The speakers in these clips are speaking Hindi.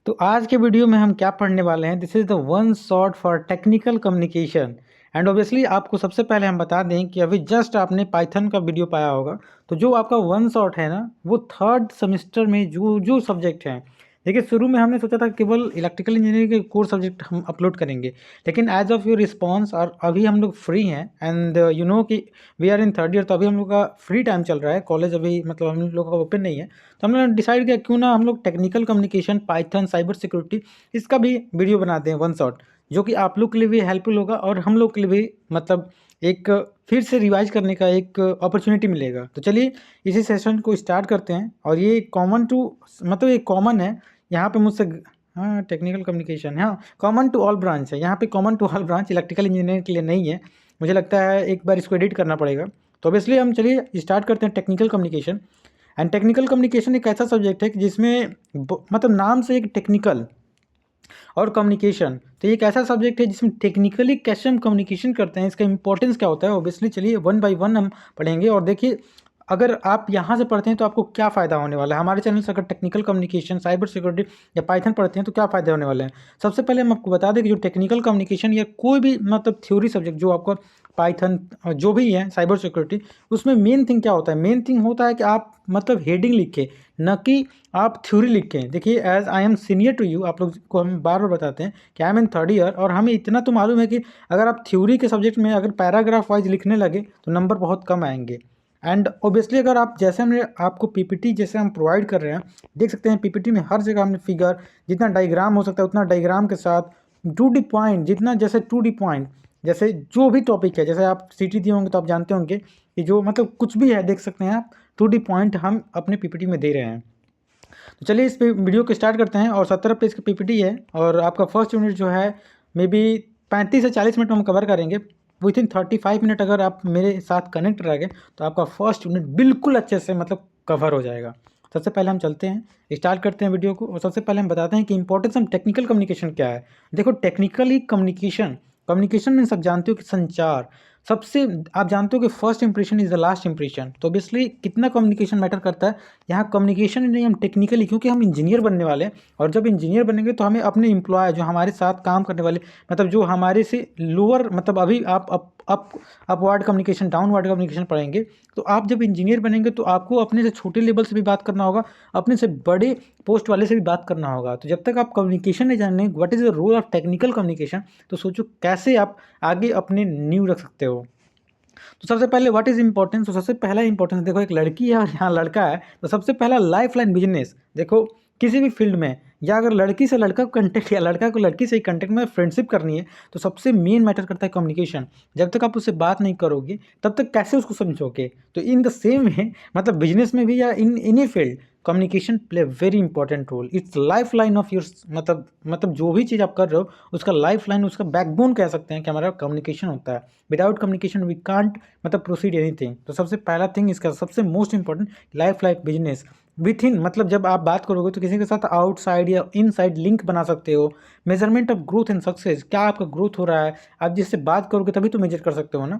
तो आज के वीडियो में हम क्या पढ़ने वाले हैं, this is the one shot for technical communication. And obviously आपको सबसे पहले हम बता दें कि अभी जस्ट आपने पाइथन का वीडियो पाया होगा। तो जो आपका वन शॉट है ना, वो थर्ड सेमेस्टर में जो जो सब्जेक्ट हैं, देखिए शुरू में हमने सोचा था केवल इलेक्ट्रिकल इंजीनियरिंग के कोर सब्जेक्ट हम अपलोड करेंगे, लेकिन एज ऑफ योर रिस्पॉन्स और अभी हम लोग फ्री हैं एंड यू नो कि we are in third year. तो अभी हम लोग का फ्री टाइम चल रहा है, कॉलेज अभी मतलब हम लोग का ओपन नहीं है। तो हमने डिसाइड किया क्यों ना हम लोग technical communication, Python, cyber security, इसका भी वीडियो बनाते हैं वन शॉट, जो कि आप लोग के लिए भी हेल्पफुल होगा और हम लोग के लिए भी मतलब एक फिर से रिवाइज करने का एक अपॉर्चुनिटी मिलेगा। तो चलिए इसी सेशन को स्टार्ट करते हैं। और ये कॉमन टू मतलब ये कॉमन है यहाँ पे मुझसे। हाँ, टेक्निकल कम्युनिकेशन, हाँ कॉमन टू ऑल ब्रांच है यहाँ पे, common to all branch, electrical engineer के लिए नहीं है। मुझे लगता है एक बार इसको एडिट करना पड़ेगा। तो ऑब्वियसली हम चलिए स्टार्ट करते हैं technical communication. And technical communication एक ऐसा सब्जेक्ट है कि जिसमें मतलब नाम से एक टेक्निकल और कम्युनिकेशन, तो ये एक ऐसा सब्जेक्ट है जिसमें टेक्निकली कैसे हम कम्युनिकेशन करते हैं, इसका इंपॉर्टेंस क्या होता है। ऑब्वियसली चलिए वन बाय वन हम पढ़ेंगे और देखिए अगर आप यहाँ से पढ़ते हैं तो आपको क्या फ़ायदा होने वाला है। हमारे चैनल से अगर टेक्निकल कम्युनिकेशन, साइबर सिक्योरिटी या पाइथन पढ़ते हैं तो क्या फ़ायदे होने वाले हैं। सबसे पहले हम आपको बता दें कि जो टेक्निकल कम्युनिकेशन या कोई भी मतलब थ्योरी सब्जेक्ट जो आपका पाइथन जो भी है, साइबर सिक्योरिटी, उसमें मेन थिंग क्या होता है। मेन थिंग होता है कि आप मतलब हेडिंग लिखें, न कि आप थ्योरी लिखें। देखिए as I am senior to you, आप लोग को हम बार बार बताते हैं कि I am in third year, और हमें इतना तो मालूम है कि अगर आप थ्योरी के सब्जेक्ट में अगर पैराग्राफ वाइज लिखने लगे तो नंबर बहुत कम आएंगे। एंड ऑब्वियसली अगर आप जैसे हमने आपको पीपीटी जैसे हम प्रोवाइड कर रहे हैं, देख सकते हैं पीपीटी में हर जगह हमने फिगर, जितना डायग्राम हो सकता है उतना डायग्राम के साथ, टू डी पॉइंट जितना, जैसे टू डी पॉइंट जैसे जो भी टॉपिक है, जैसे आप सीटी दिए होंगे तो आप जानते होंगे कि जो मतलब कुछ भी है देख सकते हैं आप, टू डी पॉइंट हम अपने पीपीटी में दे रहे हैं। तो चलिए इस वीडियो को स्टार्ट करते हैं। और 17 पेज की पीपीटी है और आपका फर्स्ट यूनिट जो है मे बी 35 से 40 मिनट में हम कवर करेंगे। विथ इन 35 मिनट अगर आप मेरे साथ कनेक्ट रह गए तो आपका फर्स्ट यूनिट बिल्कुल अच्छे से मतलब कवर हो जाएगा। सबसे पहले हम चलते हैं, स्टार्ट करते हैं वीडियो को। और सबसे पहले हम बताते हैं कि इंपॉर्टेंस ऑफ टेक्निकल कम्युनिकेशन क्या है। देखो टेक्निकली कम्युनिकेशन, कम्युनिकेशन मीन्स आप जानते हो कि संचार, सबसे आप जानते हो कि first impression is the last impression. तो ऑब्वियसली कितना कम्युनिकेशन मैटर करता है यहाँ, कम्युनिकेशन ही नहीं, हम टेक्निकली, क्योंकि हम इंजीनियर बनने वाले हैं। और जब इंजीनियर बनेंगे तो हमें अपने एम्प्लॉय जो हमारे साथ काम करने वाले, मतलब जो हमारे से लोअर, मतलब अभी आप अपवर्ड कम्युनिकेशन, डाउनवर्ड कम्युनिकेशन पढ़ेंगे। तो आप जब इंजीनियर बनेंगे तो आपको अपने से छोटे लेवल से भी बात करना होगा, अपने से बड़े पोस्ट वाले से भी बात करना होगा। तो जब तक आप कम्युनिकेशन नहीं जानेंगे, what is the role of technical communication, तो सोचो कैसे आप आगे अपने नींव रख सकते हो। तो सबसे पहले व्हाट इज इंपॉर्टेंस, तो सबसे पहला इंपॉर्टेंस देखो, एक लड़की है और यहाँ लड़का है, तो सबसे पहला लाइफ लाइन बिजनेस। देखो किसी भी फील्ड में, या अगर लड़की से लड़का को कंटेक्ट या लड़का को लड़की से कंटेक्ट में फ्रेंडशिप करनी है, तो सबसे मेन मैटर करता है कम्युनिकेशन। जब तक आप उससे बात नहीं करोगे तब तक कैसे उसको समझोगे। तो इन द सेम वे मतलब बिजनेस में भी या in any field, communication play very important role. It's lifeline of your मतलब जो भी चीज़ आप कर रहे हो उसका लाइफ लाइन, उसका बैकबोन कह सकते हैं कि हमारा कम्युनिकेशन होता है। विदाउट कम्युनिकेशन वी कांट मतलब प्रोसीड एनीथिंग। तो सबसे पहला थिंग इसका सबसे most important, life life business with इन, मतलब जब आप बात करोगे तो किसी के साथ आउटसाइड या इनसाइड लिंक बना सकते हो। Measurement of growth and success, क्या आपका ग्रोथ हो रहा है, आप जिससे बात करोगे तभी तो मेजर कर सकते हो ना।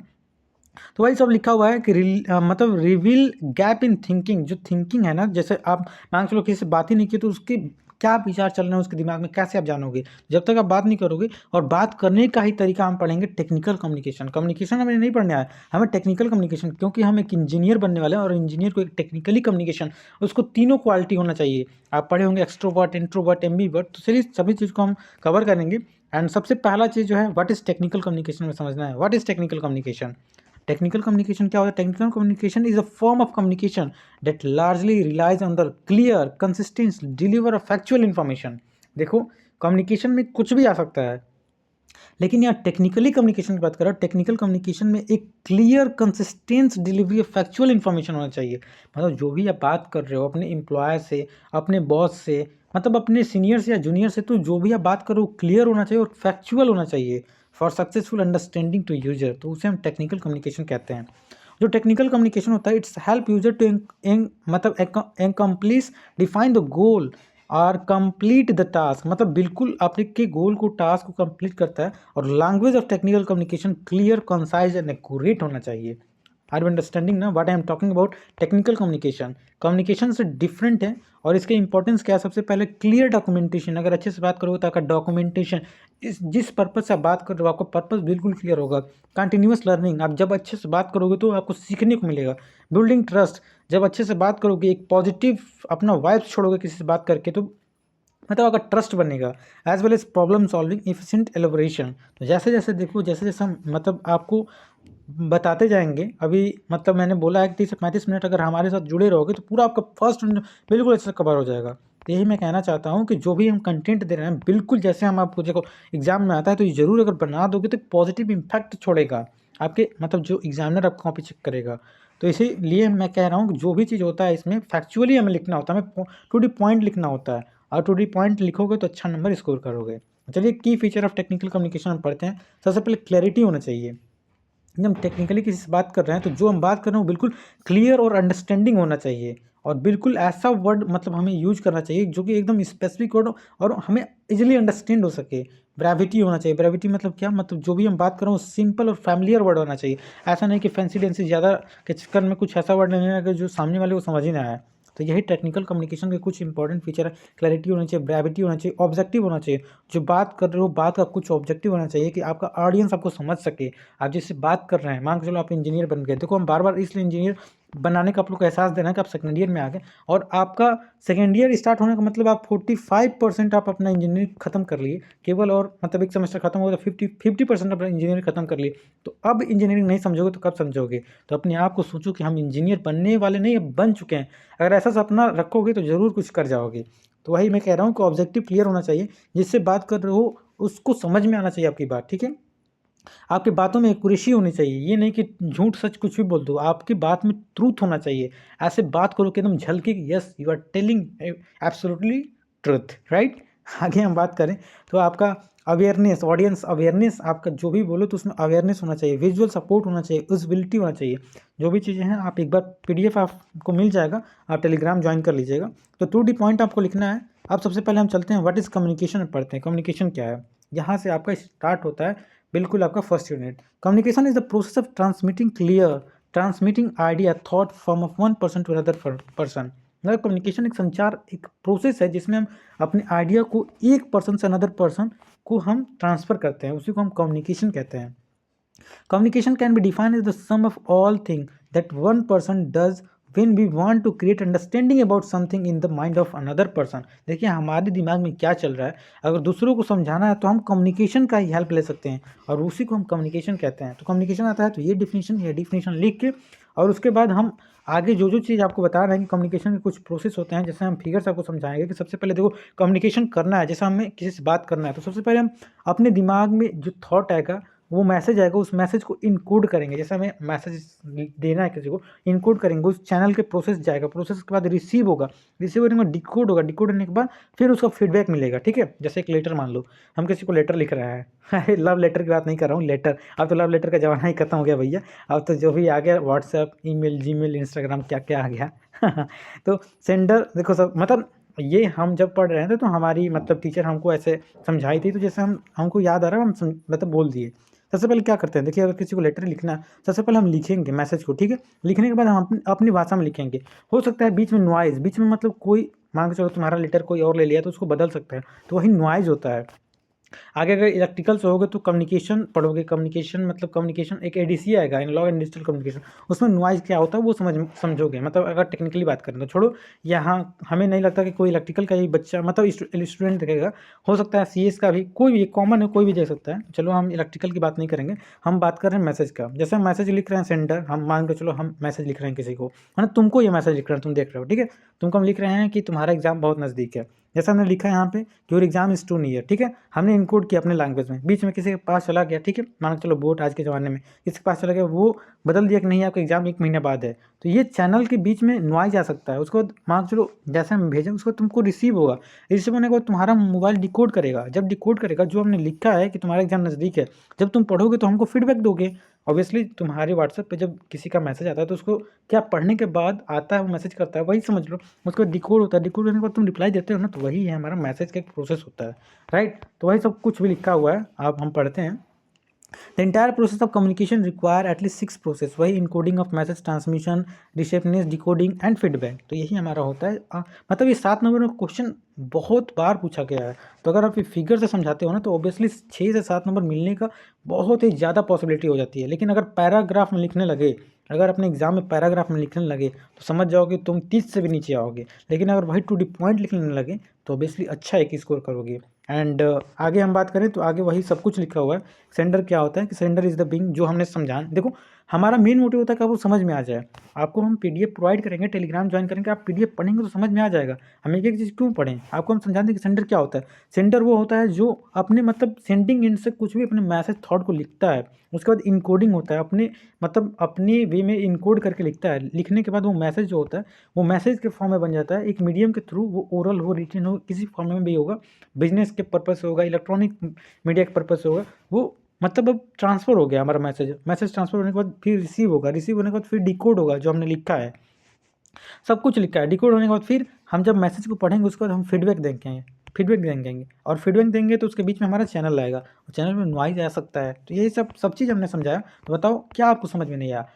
तो वही सब लिखा हुआ है कि मतलब रिवील गैप इन थिंकिंग, जो थिंकिंग है ना, जैसे आप मान के चलो किसी से बात ही नहीं की तो उसके क्या विचार चल रहे हैं उसके दिमाग में, कैसे आप जानोगे जब तक आप बात नहीं करोगे। और बात करने का ही तरीका हम पढ़ेंगे टेक्निकल कम्युनिकेशन। कम्युनिकेशन हमें नहीं पढ़ने आया, हमें टेक्निकल कम्युनिकेशन, क्योंकि हम एक इंजीनियर बनने वाले हैं और इंजीनियर को एक टेक्निकली कम्युनिकेशन, उसको तीनों क्वालिटी होना चाहिए। आप पढ़े होंगे एक्सट्रोवर्ट, इंट्रोवर्ट, एम्बीवर्ट, तो चलिए सभी चीज़ को हम कवर करेंगे। एंड सबसे पहला चीज़ जो है व्हाट इज़ टेक्निकल कम्युनिकेशन में समझना है। What is technical communication, technical communication क्या होता है। Technical communication is a form of communication that largely relies on the clear, consistent deliver of factual information. देखो कम्युनिकेशन में कुछ भी आ सकता है, लेकिन यहाँ टेक्निकली कम्युनिकेशन की बात कर रहा हूँ। टेक्निकल कम्युनिकेशन में एक clear, consistent delivery of factual information होना चाहिए। मतलब जो भी आप बात कर रहे हो अपने एम्प्लॉय से, अपने बॉस से, मतलब अपने सीनियर से या जूनियर से, तो जो भी आप बात करो क्लियर होना चाहिए और फैक्चुअल होना चाहिए for successful understanding to user. तो उसे हम टेक्निकल कम्युनिकेशन कहते हैं। जो टेक्निकल कम्युनिकेशन होता है इट्स हेल्प यूजर टू मतलब एक्कम्प्लिश डिफाइन द गोल और कंप्लीट द टास्क, मतलब बिल्कुल आपके गोल को, टास्क को कंप्लीट करता है। और language of technical communication clear, concise and accurate होना चाहिए। आर यू अंडरस्टैंडिंग ना what I am talking about? Technical communication communication से डिफरेंट है। और इसके इंपॉर्टेंस क्या है? सबसे पहले क्लियर डॉक्यूमेंटेशन। अगर अच्छे से बात करोगे तो आपका डॉक्यूमेंटेशन, इस जिस पर्पज से आप बात कर रहे हो आपका पर्पज बिल्कुल क्लियर होगा। कंटिन्यूअस लर्निंग, आप जब अच्छे से बात करोगे तो आपको सीखने को मिलेगा। बिल्डिंग ट्रस्ट, जब अच्छे से बात करोगे, एक पॉजिटिव अपना वाइब्स छोड़ोगे किसी से बात करके, तो मतलब आपका ट्रस्ट बनेगा। As well as problem solving, efficient elaboration. तो जैसे जैसे देखो, जैसे जैसे हम मतलब आपको बताते जाएंगे, अभी मतलब मैंने बोला है कि 30 से 35 मिनट अगर हमारे साथ जुड़े रहोगे तो पूरा आपका फर्स्ट बिल्कुल अच्छे से कवर हो जाएगा। तो यही मैं कहना चाहता हूँ कि जो भी हम कंटेंट दे रहे हैं बिल्कुल जैसे हम आपको, देखो एग्जाम में आता है तो ये जरूर अगर बना दोगे तो पॉजिटिव इम्पैक्ट छोड़ेगा आपके, मतलब जो एग्जामिनर आपको कॉपी चेक करेगा। तो इसीलिए मैं कह रहा हूँ कि जो भी चीज़ होता है इसमें फैक्चुअली हमें लिखना होता है, हमें टू दी पॉइंट लिखना होता है। और टू दी पॉइंट लिखोगे तो अच्छा नंबर स्कोर करोगे। चलिए की फीचर ऑफ टेक्निकल कम्युनिकेशन हम पढ़ते हैं। सबसे पहले क्लैरिटी होना चाहिए। जब हम टेक्निकली किसी से बात कर रहे हैं तो जो हम बात कर रहे हैं वो बिल्कुल क्लियर और अंडरस्टैंडिंग होना चाहिए। और बिल्कुल ऐसा वर्ड मतलब हमें यूज करना चाहिए जो कि एकदम स्पेसिफिक वर्ड हो और हमें इजीली अंडरस्टैंड हो सके। ब्रेविटी होना चाहिए। ब्रेविटी मतलब क्या? मतलब जो भी हम बात कर रहे हैं वो सिंपल और फैमिलियर वर्ड होना चाहिए। ऐसा नहीं कि फैंसी डेंसी ज़्यादा के चक्कर में कुछ ऐसा वर्ड लेने लगे जो सामने वाले को समझ ही ना आए। तो यही टेक्निकल कम्युनिकेशन के कुछ इंपॉर्टेंट फीचर है। क्लैरिटी होनी चाहिए, ब्रेविटी होना चाहिए, ऑब्जेक्टिव होना चाहिए। जो बात कर रहे हो बात का कुछ ऑब्जेक्टिव होना चाहिए कि आपका ऑडियंस आपको समझ सके। आप जिससे बात कर रहे हैं, मान के चलो आप इंजीनियर बन गए, देखो हम बार बार इसलिए इंजीनियर बनाने का आप लोग को एहसास देना है कि आप सेकेंड ईयर में आ गए और आपका सेकेंड ईयर स्टार्ट होने का मतलब आप 45% आप अपना इंजीनियरिंग खत्म कर लिए केवल, और मतलब एक सेमेस्टर खत्म होगा तो 50% अपना इंजीनियरिंग खत्म कर लिए। तो अब इंजीनियरिंग नहीं समझोगे तो कब समझोगे? तो अपने आप को सोचो कि हम इंजीनियर बनने वाले नहीं, अब बन चुके हैं। अगर ऐसा सपना रखोगे तो ज़रूर कुछ कर जाओगे। तो वही मैं कह रहा हूँ कि ऑब्जेक्टिव क्लियर होना चाहिए। जिससे बात कर रहे हो उसको समझ में आना चाहिए आपकी बात, ठीक है। आपकी बातों में एक्यूरेसी होनी चाहिए। ये नहीं कि झूठ सच कुछ भी बोल दो, आपकी बात में ट्रूथ होना चाहिए। ऐसे बात करो कि एकदम झलके yes you are telling absolutely truth, right. आगे हम बात करें तो आपका अवेयरनेस, ऑडियंस अवेयरनेस, आपका जो भी बोलो तो उसमें अवेयरनेस होना चाहिए। विजुअल सपोर्ट होना चाहिए, यूजबिलिटी होना चाहिए। जो भी चीज़ें हैं आप एक बार PDF आपको मिल जाएगा, आप टेलीग्राम ज्वाइन कर लीजिएगा। तो टू दी पॉइंट आपको लिखना है। अब सबसे पहले हम चलते हैं व्हाट इज़ कम्युनिकेशन पढ़ते हैं। कम्युनिकेशन क्या है? यहाँ से आपका स्टार्ट होता है बिल्कुल आपका first unit. Communication is the process of transmitting idea thought from one person to another person. मतलब कम्युनिकेशन एक संचार एक प्रोसेस है जिसमें हम अपने आइडिया को एक पर्सन से अनदर पर्सन को हम ट्रांसफर करते हैं, उसी को हम कम्युनिकेशन कहते हैं। Communication can be defined as the sum of all things that one person does when we want to create understanding about something in the mind of another person। देखिए हमारे दिमाग में क्या चल रहा है, अगर दूसरों को समझाना है तो हम कम्युनिकेशन का ही हेल्प ले सकते हैं और उसी को हम कम्युनिकेशन कहते हैं। तो कम्युनिकेशन आता है तो ये डिफिनीशन लिख के और उसके बाद हम आगे जो चीज़ आपको बता रहे हैं कि कम्युनिकेशन के कुछ प्रोसेस होते हैं, जैसे हम फिगर से आपको समझाएंगे कि सबसे पहले देखो कम्युनिकेशन करना है, जैसे हमें किसी से बात करना है तो सबसे पहले हम अपने दिमाग में जो थॉट आएगा, वो मैसेज आएगा, उस मैसेज को इनकोड करेंगे। जैसे हमें मैसेज देना है किसी को, इनकोड करेंगे, उस चैनल के प्रोसेस जाएगा, प्रोसेस के बाद रिसीव होगा, रिसीव होने के बाद डिकोड होगा, डिकोड होने के बाद फिर उसका फीडबैक मिलेगा, ठीक है। जैसे एक लेटर, मान लो हम किसी को लेटर लिख रहे हैं लव लेटर की बात नहीं कर रहा हूँ, लेटर। अब तो लव लेटर का ज़माना ही खत्म हो गया भैया, अब तो जो भी आ गया व्हाट्सएप, ईमेल, जीमेल, इंस्टाग्राम, क्या क्या आ गया तो सेंडर देखो सब, मतलब ये हम जब पढ़ रहे थे तो हमारी मतलब टीचर हमको ऐसे समझाई थी, तो जैसे हमको याद आ रहा है हम मतलब बोल दिए। सबसे पहले क्या करते हैं, देखिए अगर किसी को लेटर लिखना है सबसे पहले हम लिखेंगे मैसेज को, ठीक है। लिखने के बाद हम अपनी भाषा में लिखेंगे। हो सकता है बीच में नॉइज़, बीच में मतलब कोई मान के चलो तुम्हारा लेटर कोई और ले लिया तो उसको बदल सकता है, तो वही नॉइज़ होता है। आगे अगर इलेक्ट्रिकल से होगे तो कम्युनिकेशन पढ़ोगे। कम्युनिकेशन मतलब कम्युनिकेशन एक ADC आएगा, एनालॉग एंड डिजिटल कम्युनिकेशन, उसमें नॉइज़ क्या होता है वो समझोगे। मतलब अगर टेक्निकली बात करें तो छोड़ो, यहाँ हमें नहीं लगता कि कोई इलेक्ट्रिकल का ही बच्चा मतलब स्टूडेंट देखेगा। हो सकता है CS का भी, कोई भी कॉमन है, कोई भी दे सकता है। चलो हम इलेक्ट्रिकल की बात नहीं करेंगे, हम बात कर रहे हैं मैसेज का। जैसे हम मैसेज लिख रहे हैं सेंडर, हम मान के चलो हम मैसेज लिख रहे हैं किसी को, है ना, तुमको ये मैसेज लिख रहे हैं, तुम देख रहे हो, ठीक है। तुमको हम लिख रहे हैं कि तुम्हारा एग्जाम बहुत नज़दीक है, जैसा हमने लिखा है यहाँ पे your exam is too near, ठीक है। हमने इनकोड किया अपने लैंग्वेज में, बीच में किसी के पास चला गया, ठीक है, मान चलो बोट आज के ज़माने में किसी के पास चला गया, वो बदल दिया कि नहीं आपका एग्जाम 1 महीने बाद है, तो ये चैनल के बीच में नॉइज आ सकता है। उसको मान चलो जैसे हम भेजें उसको तुमको रिसीव होगा, रिसीव होने के बाद तुम्हारा मोबाइल डिकोड करेगा। जब डिकोड करेगा जो हमने लिखा है कि तुम्हारा एग्जाम नज़दीक है, जब तुम पढ़ोगे तो हमको फीडबैक दोगे। ऑब्वियसली तुम्हारे व्हाट्सएप पे जब किसी का मैसेज आता है तो उसको क्या पढ़ने के बाद आता है, वो मैसेज करता है, वही समझ लो। उसके बाद डिकोड होता है, डिकोड होने के बाद तुम रिप्लाई देते हो ना, तो वही है हमारा मैसेज का एक प्रोसेस होता है, राइट। तो वही सब कुछ भी लिखा हुआ है, आप हम पढ़ते हैं। The entire process of communication require at least 6 process, वही encoding of message, transmission, receptionist, decoding and feedback. तो यही हमारा होता है। मतलब ये 7 नंबर में क्वेश्चन बहुत बार पूछा गया है। तो अगर आप ये फिगर से समझाते हो ना तो ऑब्वियसली 6 से 7 नंबर मिलने का बहुत ही ज़्यादा पॉसिबिलिटी हो जाती है। लेकिन अगर पैराग्राफ में लिखने लगे, अगर अपने एग्जाम में पैराग्राफ में लिखने लगे तो समझ जाओगे तुम 30 से भी नीचे आओगे। लेकिन अगर वही टू दी पॉइंट लिखने लगे तो ऑब्वियसली अच्छा एक स्कोर करोगे। एंड आगे हम बात करें तो आगे वही सब कुछ लिखा हुआ है। सेंडर क्या होता है कि सेंडर इज़ द बिंग, जो हमने समझा। देखो हमारा मेन मोटिव होता है कि आपको समझ में आ जाए। आपको हम पीडीएफ प्रोवाइड करेंगे, टेलीग्राम ज्वाइन करेंगे, आप पीडीएफ पढ़ेंगे तो समझ में आ जाएगा। हम एक एक चीज़ क्यों पढ़ें, आपको हम समझा दें कि सेंडर क्या होता है। सेंडर वो होता है जो अपने मतलब सेंडिंग एंड से कुछ भी अपने मैसेज थॉट को लिखता है, उसके बाद इनकोडिंग होता है, अपने मतलब अपने वे में इनकोड करके लिखता है। लिखने के बाद वो मैसेज जो होता है वो मैसेज के फॉर्म में बन जाता है, एक मीडियम के थ्रू, वो ओरल हो, रिटन हो, किसी फॉर्म में भी होगा, बिजनेस के पर्पज़ से होगा, इलेक्ट्रॉनिक मीडिया के पर्पज़ से होगा, वो मतलब अब ट्रांसफ़र हो गया हमारा मैसेज। मैसेज ट्रांसफ़र होने के बाद फिर रिसीव होगा, रिसीव होने के बाद फिर डिकोड होगा, जो हमने लिखा है सब कुछ लिखा है। डिकोड होने के बाद फिर हम जब मैसेज को पढ़ेंगे उसके बाद हम फीडबैक देंगे, और फीडबैक देंगे तो उसके बीच में हमारा चैनल आएगा और चैनल में नॉइज़ आ सकता है। तो यही सब चीज़ हमने समझाया। तो बताओ क्या आपको समझ में नहीं आया।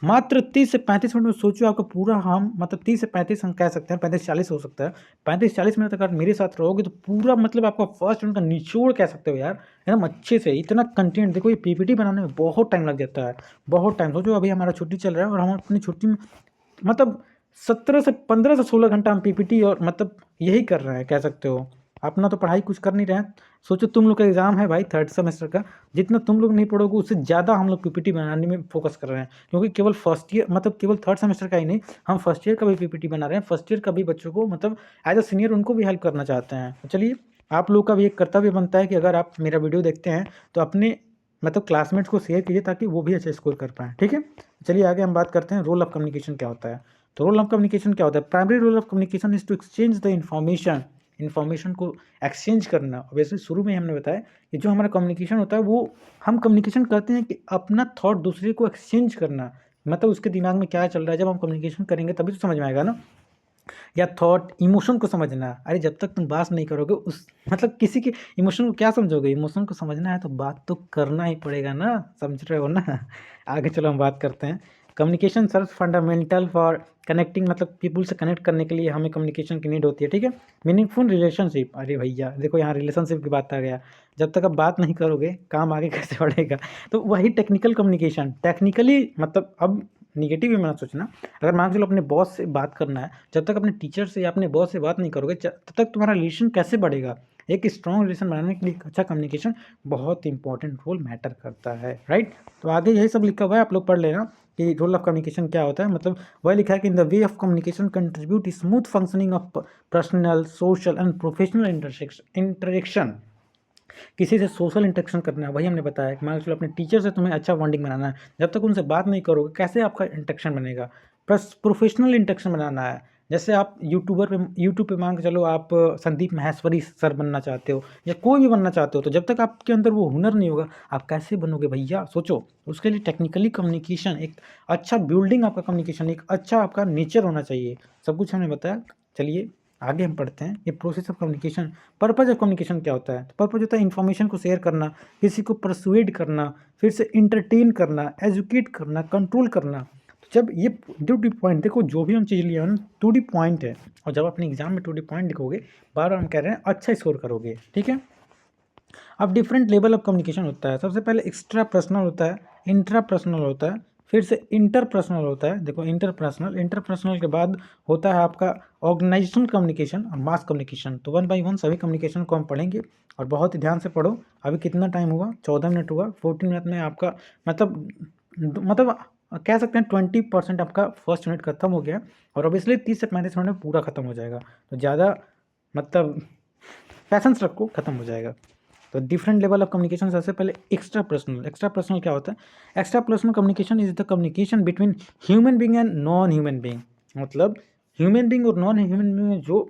मात्र 30 से 35 मिनट में सोचो आपका पूरा, हम मतलब 30 से 35 हम कह सकते हैं, 35-40 हो सकता है। 35-40 मिनट तक अगर मेरे साथ रहोगे तो पूरा मतलब आपका फर्स्ट मिनट का निचोड़ कह सकते हो यार, एकदम अच्छे से। इतना कंटेंट देखो, ये पीपीटी बनाने में बहुत टाइम लग जाता है, बहुत टाइम। सोचो अभी हमारा छुट्टी चल रहा है और हम अपनी छुट्टी में मतलब 15 से 16 घंटा हम पीपीटी और मतलब यही कर रहे हैं कह सकते हो। अपना तो पढ़ाई कुछ कर नहीं रहे हैं। सोचो तुम लोग का एग्ज़ाम है भाई 3rd सेमेस्टर का, जितना तुम लोग नहीं पढ़ोगे उससे ज़्यादा हम लोग पीपीटी बनाने में फोकस कर रहे हैं। क्योंकि केवल फर्स्ट ईयर मतलब केवल 3rd सेमेस्टर का ही नहीं, हम फर्स्ट ईयर का भी पीपीटी बना रहे हैं। फर्स्ट ईयर का भी बच्चों को मतलब एज अ सीनियर उनको भी हेल्प करना चाहते हैं। तो चलिए, आप लोग का भी एक कर्तव्य बनता है कि अगर आप मेरा वीडियो देखते हैं तो अपने मतलब क्लासमेट्स को शेयर कीजिए ताकि वो भी अच्छा स्कोर कर पाएँ। ठीक है, चलिए आगे हम बात करते हैं रोल ऑफ कम्युनिकेशन क्या होता है। तो रोल ऑफ कम्युनिकेशन क्या होता है। Primary role of communication is to exchange the information को एक्सचेंज करना। वैसे शुरू में हमने बताया कि जो हमारा कम्युनिकेशन होता है वो हम कम्युनिकेशन करते हैं कि अपना थॉट दूसरे को एक्सचेंज करना, मतलब उसके दिमाग में क्या चल रहा है। जब हम कम्युनिकेशन करेंगे तभी तो समझ में आएगा ना। या थॉट इमोशन को समझना। अरे जब तक तुम बात नहीं करोगे उस मतलब किसी के इमोशन को क्या समझोगे। इमोशन को समझना है तो बात तो करना ही पड़ेगा ना, समझ रहे हो ना। आगे चलो हम बात करते हैं। Communication serve fundamental for connecting, मतलब पीपल से कनेक्ट करने के लिए हमें कम्युनिकेशन की नीड होती है। ठीक है, मीनिंगफुल रिलेशनशिप। अरे भैया देखो यहाँ रिलेशनशिप की बात आ गया। जब तक आप बात नहीं करोगे काम आगे कैसे बढ़ेगा। तो वही टेक्निकल कम्युनिकेशन, टेक्निकली मतलब अब निगेटिव भी मत सोचना। अगर मान के चलो अपने बॉस से बात करना है, जब तक अपने टीचर से या अपने बॉस से बात नहीं करोगे तब तक तुम्हारा रिलेशन कैसे बढ़ेगा। एक स्ट्रॉन्ग रिलेशन बनाने के लिए अच्छा कम्युनिकेशन बहुत इंपॉर्टेंट रोल मैटर करता है, राइट। तो आगे यही सब लिखा हुआ है, आप लोग पढ़ लेना कि रोल ऑफ कम्युनिकेशन क्या होता है। मतलब वह लिखा है कि in the way of communication contribute smooth functioning of personal, social and professional interaction. किसी से सोशल इंटरेक्शन करना है, वही हमने बताया कि मान लो अपने टीचर से तुम्हें अच्छा बॉन्डिंग बनाना है। जब तक उनसे बात नहीं करोगे कैसे आपका इंटरेक्शन बनेगा। प्लस प्रोफेशनल इंटरेक्शन बनाना है। जैसे आप यूट्यूब पे मान के चलो आप संदीप माहेश्वरी सर बनना चाहते हो या कोई भी बनना चाहते हो, तो जब तक आपके अंदर वो हुनर नहीं होगा आप कैसे बनोगे भैया, सोचो। उसके लिए टेक्निकली कम्युनिकेशन, एक अच्छा बिल्डिंग आपका कम्युनिकेशन, एक अच्छा आपका नेचर होना चाहिए। सब कुछ हमने बताया। चलिए आगे हम पढ़ते हैं। ये process of communication, purpose of communication क्या होता है। तो पर्पज होता है इन्फॉर्मेशन को शेयर करना, किसी को परसुएड करना, फिर से इंटरटेन करना, एजुकेट करना, कंट्रोल करना। तो जब ये 2D पॉइंट देखो, जो भी हम चीज़ लिया है ना 2D पॉइंट है, और जब अपने एग्जाम में 2D पॉइंट लिखोगे बार बार हम कह रहे हैं अच्छा स्कोर करोगे। ठीक है, अब डिफरेंट लेवल ऑफ कम्युनिकेशन होता है। सबसे पहले एक्स्ट्रा पर्सनल होता है, इंट्रा पर्सनल होता है, फिर से इंटरपर्सनल होता है। देखो इंटरपर्सनल के बाद होता है आपका ऑर्गेनाइजेशनल कम्युनिकेशन और मास कम्युनिकेशन। तो 1 बाय 1 सभी कम्युनिकेशन को हम पढ़ेंगे और बहुत ही ध्यान से पढ़ो। अभी कितना टाइम हुआ, 14 मिनट हुआ। 14 मिनट में आपका मतलब कह सकते हैं 20% आपका फर्स्ट यूनिट खत्म हो गया और ऑब्वियसली 30 से 35 मिनट में पूरा खत्म हो जाएगा। तो ज़्यादा मतलब पैसेंस रखो, खत्म हो जाएगा। तो डिफरेंट लेवल ऑफ कम्युनिकेशन, सबसे पहले एक्स्ट्रा पर्सनल क्या होता है। Extra personal communication is the communication between human being and non human being. मतलब ह्यूमन बीइंग और नॉन ह्यूमन बीइंग में जो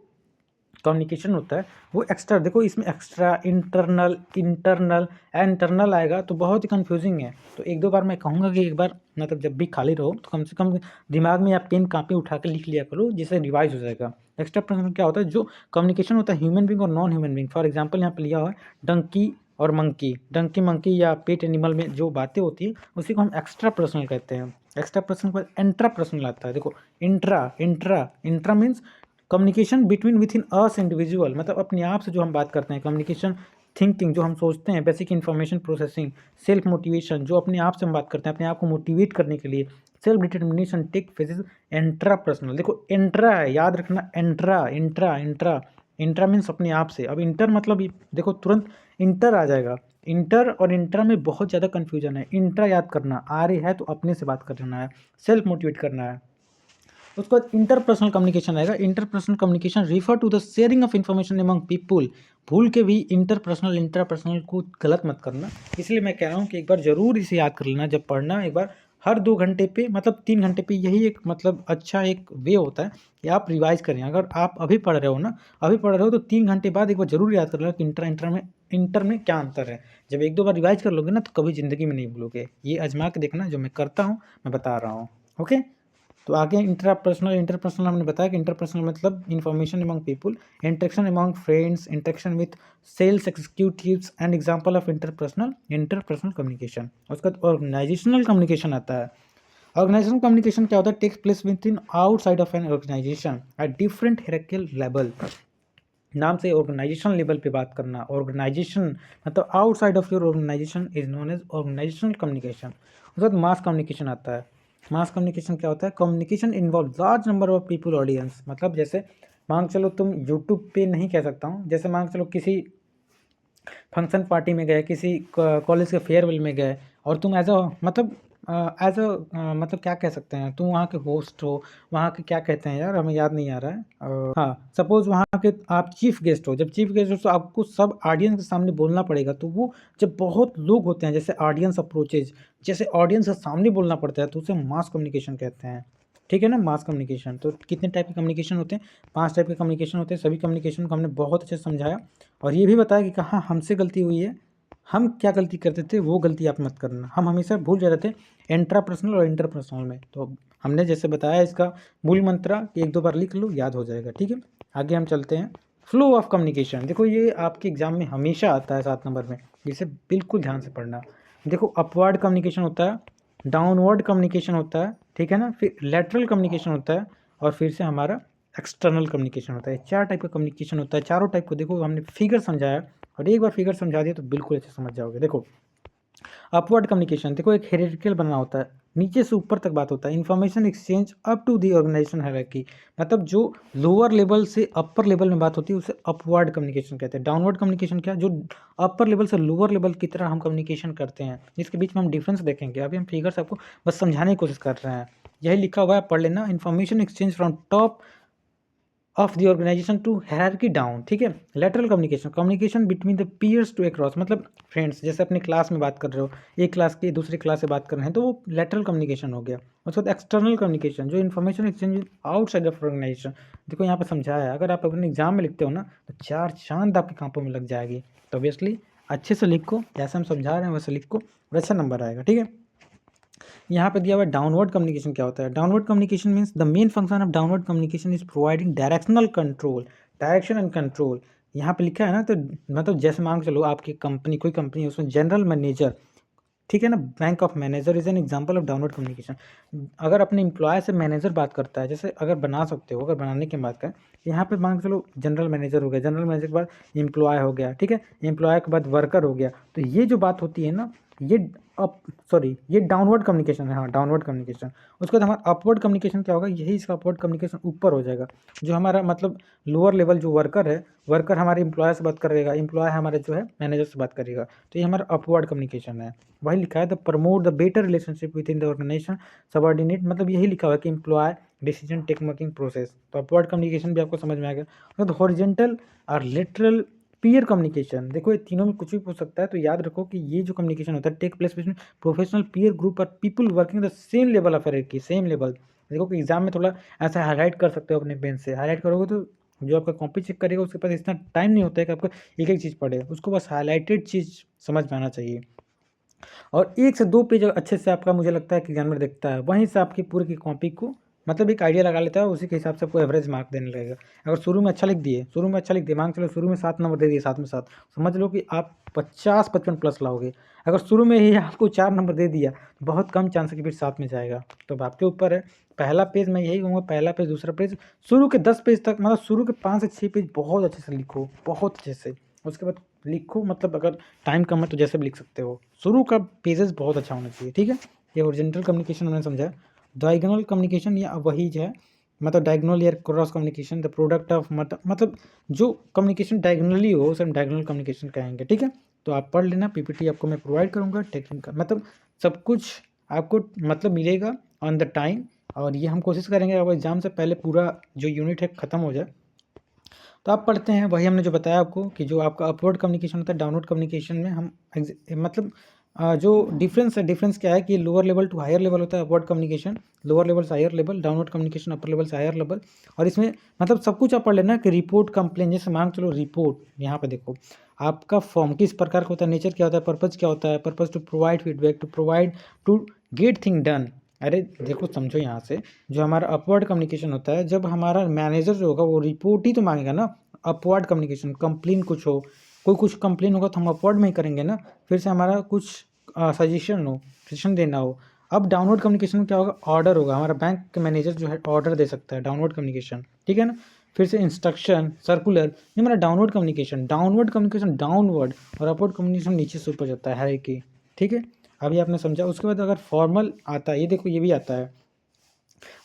कम्युनिकेशन होता है वो एक्स्ट्रा। देखो इसमें एक्स्ट्रा, इंटरनल, इंटरनल, इंटरनल आएगा तो बहुत ही कंफ्यूजिंग है। तो 1-2 बार मैं कहूँगा कि एक बार मतलब जब भी खाली रहो तो कम से कम दिमाग में आप पेन कापी उठा के लिख लिया करो, जिससे रिवाइज हो जाएगा। एक्स्ट्रा पर्सनल क्या होता है, जो कम्युनिकेशन होता है ह्यूमन बीइंग और non human being. For example यहाँ पे लिया हुआ है डंकी और मंकी, डंकी मंकी या पेट एनिमल में जो बातें होती है उसी को हम एक्स्ट्रा पर्सनल कहते हैं। एक्स्ट्रा पर्सनल के बाद इंट्रा पर्सनल आता है। देखो intra intra intra means communication between with in us individual, मतलब अपने आप से जो हम बात करते हैं, कम्युनिकेशन थिंकिंग जो हम सोचते हैं, basic information processing, self motivation जो अपने आप से हम बात करते हैं अपने आप को मोटिवेट करने के लिए, self determination take phases intrapersonal. देखो इंट्रा है, याद रखना intra intra intra intra means अपने आप से। अब इंटर मतलब देखो तुरंत इंटर आ जाएगा, इंटर और इंट्रा में बहुत ज़्यादा कन्फ्यूजन है। इंट्रा याद करना, आ रही है तो अपने से बात करना है, सेल्फ मोटिवेट करना है। उसके बाद इंटरपर्सनल कम्युनिकेशन आएगा। Interpersonal communication refer to the sharing of information among people. भूल के भी इंटरपर्सनल इंटरपर्सनल को गलत मत करना, इसलिए मैं कह रहा हूँ कि एक बार जरूर इसे याद कर लेना जब पढ़ना। एक बार हर 2 घंटे पे मतलब 3 घंटे पे, यही एक मतलब अच्छा एक वे होता है कि आप रिवाइज करें। अगर आप अभी पढ़ रहे हो ना, अभी पढ़ रहे हो तो 3 घंटे बाद एक बार जरूर याद कर लेना कि इंटर में क्या अंतर है। जब 1-2 बार रिवाइज कर लोगे ना तो कभी ज़िंदगी में नहीं भूलोगे। ये आजमा के देखना, जो मैं करता हूँ मैं बता रहा हूँ। ओके, तो आगे इंटरपर्सनल हमने बताया कि इंटरपर्सनल मतलब information among people, interaction among friends, interaction with sales executives and example of interpersonal communication. उसका ऑर्गेनाइजेशनल कम्युनिकेशन आता है। ऑर्गेनाइजेशनल कम्युनिकेशन क्या होता है? Takes place within outside of an organisation at different hierarchical level. नाम से ऑर्गेनाइजेशन लेवल पे बात करना। ऑर्गेनाइजेशन मतलब outside of your organisation is known as organisational communication. उसके बाद मास कम्युनिकेशन आता है। मास कम्युनिकेशन क्या होता है? Communication involve large number of people audience. मतलब जैसे मान चलो तुम यूट्यूब पे नहीं कह सकता हूँ, जैसे मान चलो किसी फंक्शन पार्टी में गए, किसी कॉलेज के फेयरवेल में गए और तुम एज अ मतलब मतलब क्या कह सकते हैं, तुम वहाँ के होस्ट हो, वहाँ के क्या कहते हैं यार, हमें याद नहीं आ रहा है। हाँ, सपोज वहाँ के आप चीफ गेस्ट हो। जब चीफ गेस्ट हो तो आपको सब ऑडियंस के सामने बोलना पड़ेगा। तो वो जब बहुत लोग होते हैं, जैसे ऑडियंस अप्रोचेज, जैसे ऑडियंस के सामने बोलना पड़ता है, तो उसे मास कम्युनिकेशन कहते हैं। ठीक है ना, मास कम्युनिकेशन। तो कितने टाइप के कम्युनिकेशन होते हैं? 5 टाइप के कम्युनिकेशन होते हैं। सभी कम्युनिकेशन को हमने बहुत अच्छे से समझाया और ये भी बताया कि कहाँ हमसे गलती हुई है, हम क्या गलती करते थे, वो गलती आप मत करना। हम हमेशा भूल जाते थे इंट्रापर्सनल और इंटरपर्सनल में। तो हमने जैसे बताया इसका मूल मंत्र कि 1-2 बार लिख लो, याद हो जाएगा। ठीक है, आगे हम चलते हैं। फ्लो ऑफ कम्युनिकेशन, देखो ये आपके एग्जाम में हमेशा आता है 7 नंबर में, जिसे बिल्कुल ध्यान से पढ़ना। देखो अपवर्ड कम्युनिकेशन होता है, डाउनवर्ड कम्युनिकेशन होता है, ठीक है ना, फिर लेटरल कम्युनिकेशन होता है और फिर से हमारा एक्सटर्नल कम्युनिकेशन होता है। 4 टाइप का कम्युनिकेशन होता है। चारों टाइप को देखो हमने फिगर समझाया और एक बार फिगर समझा दिया तो बिल्कुल अच्छे समझ जाओगे। देखो अपवर्ड कम्युनिकेशन, देखो एक हेरिटिकल बनना होता है, नीचे से ऊपर तक बात होता है। Information exchange up to the organisation hierarchy, मतलब जो लोअर लेवल से अपर लेवल में बात होती है उसे अपवर्ड कम्युनिकेशन कहते हैं। डाउनवर्ड कम्युनिकेशन क्या? जो अपर लेवल से लोअर लेवल की तरह हम कम्युनिकेशन करते हैं, जिसके बीच में हम डिफरेंस देखेंगे। अभी हम फिगर्स आपको बस समझाने की कोशिश कर रहे हैं, यही लिखा हुआ है, पढ़ लेना। Information exchange from top of the organisation to hierarchy down. ठीक है, lateral communication, communication between the peers to across, मतलब फ्रेंड्स, जैसे अपने क्लास में बात कर रहे हो, एक क्लास की दूसरी क्लास से बात कर रहे हैं, तो वो लेटरल कम्युनिकेशन हो गया। उसके बाद एक्सटर्नल कम्युनिकेशन, जो information exchange outside of organisation. देखो यहाँ पे समझाया है, अगर आप अपने एग्जाम में लिखते हो ना तो 4 चांद आपकी कांपों में लग जाएगी। तो ऑब्वियसली अच्छे से लिखो, जैसे हम समझा रहे हैं वैसे लिखो और अच्छा नंबर आएगा। ठीक है, यहाँ पे दिया हुआ है डाउनवर्ड कम्युनिकेशन क्या होता है। Downward communication means the main function of downward communication is providing directional control, direction and control. यहाँ पे लिखा है ना, तो मतलब जैसे मान के चलो आपकी कंपनी, कोई कंपनी है, उसमें जनरल मैनेजर, ठीक है ना, bank of manager is an example of downward communication. अगर अपने एम्प्लॉय से मैनेजर बात करता है, जैसे अगर बना सकते हो, अगर बनाने की बात करें, यहाँ पे मान के चलो जनरल मैनेजर हो गया, जनरल मैनेजर के बाद एम्प्लॉय हो गया, ठीक है, एम्प्लॉय के बाद वर्कर हो गया। तो ये जो बात होती है ना, ये ये डाउनवर्ड कम्युनिकेशन है। हाँ, डाउनवर्ड कम्युनिकेशन। उसके बाद हमारा अपवर्ड कम्युनिकेशन क्या होगा? यही इसका अपवर्ड कम्युनिकेशन ऊपर हो जाएगा। जो हमारा मतलब लोअर लेवल जो वर्कर है, वर्कर हमारे एम्प्लॉय से बात करेगा, एम्प्लॉय हमारे जो है मैनेजर से बात करेगा। तो ये हमारा अपवर्ड कम्युनिकेशन है। वही लिखा है the promote the better relationship within the organisation subordinate, मतलब यही लिखा हुआ है कि employ decision take making process. तो अपवर्ड कम्युनिकेशन भी आपको समझ में आ गया। तो हॉरिजॉन्टल और लिटरल पीयर कम्युनिकेशन, देखो ये तीनों में कुछ भी पूछ सकता है, तो याद रखो कि ये जो कम्युनिकेशन होता है take place between professional peer group और people working the same level of hierarchy, same level. देखो कि एग्जाम में थोड़ा ऐसा हाईलाइट कर सकते हो अपने पेन से, हाईलाइट करोगे तो जो आपका कॉपी चेक करेगा उसके पास इतना टाइम नहीं होता है कि आपको एक एक चीज़ पढ़े, उसको बस हाईलाइटेड चीज़ समझ में आना चाहिए। और 1 से 2 पेज अच्छे से आपका मुझे लगता है कि एग्जामिनर देखता है, वहीं से आपकी पूरी की कॉपी को मतलब एक आइडिया लगा लेता है, उसी के हिसाब से आपको एवरेज मार्क देने लगेगा। अगर शुरू में अच्छा लिख दिए, मान के चलो शुरू में 7 नंबर दे दिए, 7 में 7, समझ लो कि आप 50-55 प्लस लाओगे। अगर शुरू में ही आपको 4 नंबर दे दिया, बहुत कम चांस है कि फिर 7 में जाएगा। तो अब आपके ऊपर है। पहला पेज मैं यही कहूँगा, पहला पेज, दूसरा पेज, शुरू के 10 पेज तक, मतलब शुरू के 5 से 6 पेज बहुत अच्छे से लिखो, बहुत अच्छे से। उसके बाद लिखो, मतलब अगर टाइम कम है तो जैसे भी लिख सकते हो। शुरू का पेजेस बहुत अच्छा होना चाहिए, ठीक है। ये ओरिजेंटल कम्युनिकेशन हमने समझा। डायगोनल कम्युनिकेशन या वही है, मतलब डायगोनल या cross communication, the product of, मतलब जो कम्युनिकेशन डायगोनली हो उसे हम डायगोनल कम्युनिकेशन कहेंगे, ठीक है। तो आप पढ़ लेना, पीपीटी आपको मैं प्रोवाइड करूँगा, टेक्निकल मतलब सब कुछ आपको मतलब मिलेगा ऑन द टाइम। और ये हम कोशिश करेंगे अब एग्ज़ाम से पहले पूरा जो यूनिट है ख़त्म हो जाए। तो आप पढ़ते हैं वही हमने जो बताया आपको कि जो आपका अपवर्ड कम्युनिकेशन होता है, डाउनवर्ड कम्युनिकेशन में हम मतलब जो डिफरेंस है, डिफरेंस क्या है कि lower level to higher level होता है अपवर्ड कम्युनिकेशन, लोअर लेवल से higher level, downward communication upper level से हायर लेवल। और इसमें मतलब सब कुछ आप पढ़ लेना कि रिपोर्ट, कंप्लेन, जैसे मांग चलो रिपोर्ट, यहाँ पे देखो आपका फॉर्म किस प्रकार का होता है, नेचर क्या होता है, पर्पज़ क्या होता है, purpose to provide feedback, to provide, to get thing done. अरे देखो समझो यहाँ से, जो हमारा अपवर्ड कम्युनिकेशन होता है, जब हमारा मैनेजर जो होगा वो रिपोर्ट ही तो मांगेगा ना। अपवर्ड कम्युनिकेशन, कंप्लेन कुछ हो, कोई कुछ कंप्लेन होगा तो हम अपवर्ड में ही करेंगे ना, फिर से हमारा कुछ सजेशन देना हो। अब डाउनवर्ड कम्युनिकेशन में क्या होगा, ऑर्डर होगा, हमारा बैंक के मैनेजर जो है ऑर्डर दे सकता है, डाउनवर्ड कम्युनिकेशन, ठीक है ना। फिर से इंस्ट्रक्शन, सर्कुलर, ये हमारा डाउनवर्ड कम्युनिकेशन, डाउनवर्ड, और अपवर्ड कम्युनिकेशन नीचे से ऊपर जाता है, हायरार्की, ठीक है। अभी आपने समझा। उसके बाद अगर फॉर्मल आता है, ये देखो ये भी आता है,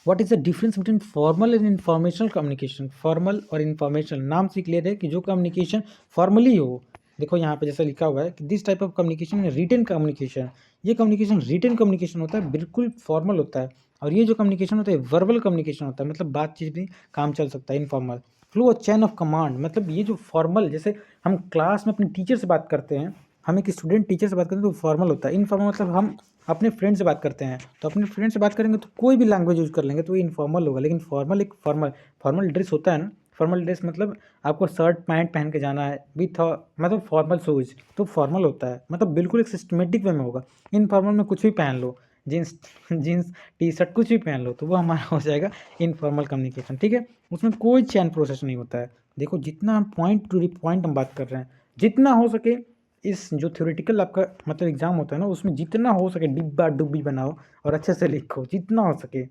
what is the difference between formal and informational communication. Formal और इन्फॉर्मेशनल, नाम से क्लियर है कि जो कम्युनिकेशन फॉर्मली हो, देखो यहाँ पे जैसा लिखा हुआ है कि this type of communication written communication, ये कम्युनिकेशन रिटन कम्युनिकेशन होता है, बिल्कुल फॉर्मल होता है। और ये जो कम्युनिकेशन होता है वर्बल कम्युनिकेशन होता है, मतलब बातचीत भी काम चल सकता है, informal. Flow chain of command, मतलब ये जो फॉर्मल, जैसे हम क्लास में अपने टीचर से बात करते हैं, हम एक स्टूडेंट टीचर से बात करते हैं तो फॉर्मल होता है। इनफॉर्मल मतलब हम अपने फ्रेंड से बात करते हैं, तो अपने फ्रेंड से बात करेंगे तो कोई भी लैंग्वेज यूज़ कर लेंगे तो ये इनफॉर्मल होगा। लेकिन फॉर्मल एक फॉर्मल ड्रेस होता है ना, फॉर्मल ड्रेस मतलब आपको शर्ट पैंट पहन के जाना है विथ मतलब फॉर्मल शूज़, तो फॉर्मल होता है, मतलब बिल्कुल एक सिस्टमेटिक वे में होगा। इनफॉर्मल में कुछ भी पहन लो, जीन्स जीन्स टी शर्ट कुछ भी पहन लो, तो वो हमारा हो जाएगा इनफॉर्मल कम्युनिकेशन, ठीक है। उसमें कोई चैन प्रोसेस नहीं होता है। देखो जितना हम पॉइंट टू पॉइंट हम बात कर रहे हैं, जितना हो सके इस जो थ्योरेटिकल आपका मतलब एग्ज़ाम होता है ना, उसमें जितना हो सके डिब्बा डुब्बी बनाओ और अच्छे से लिखो जितना हो सके।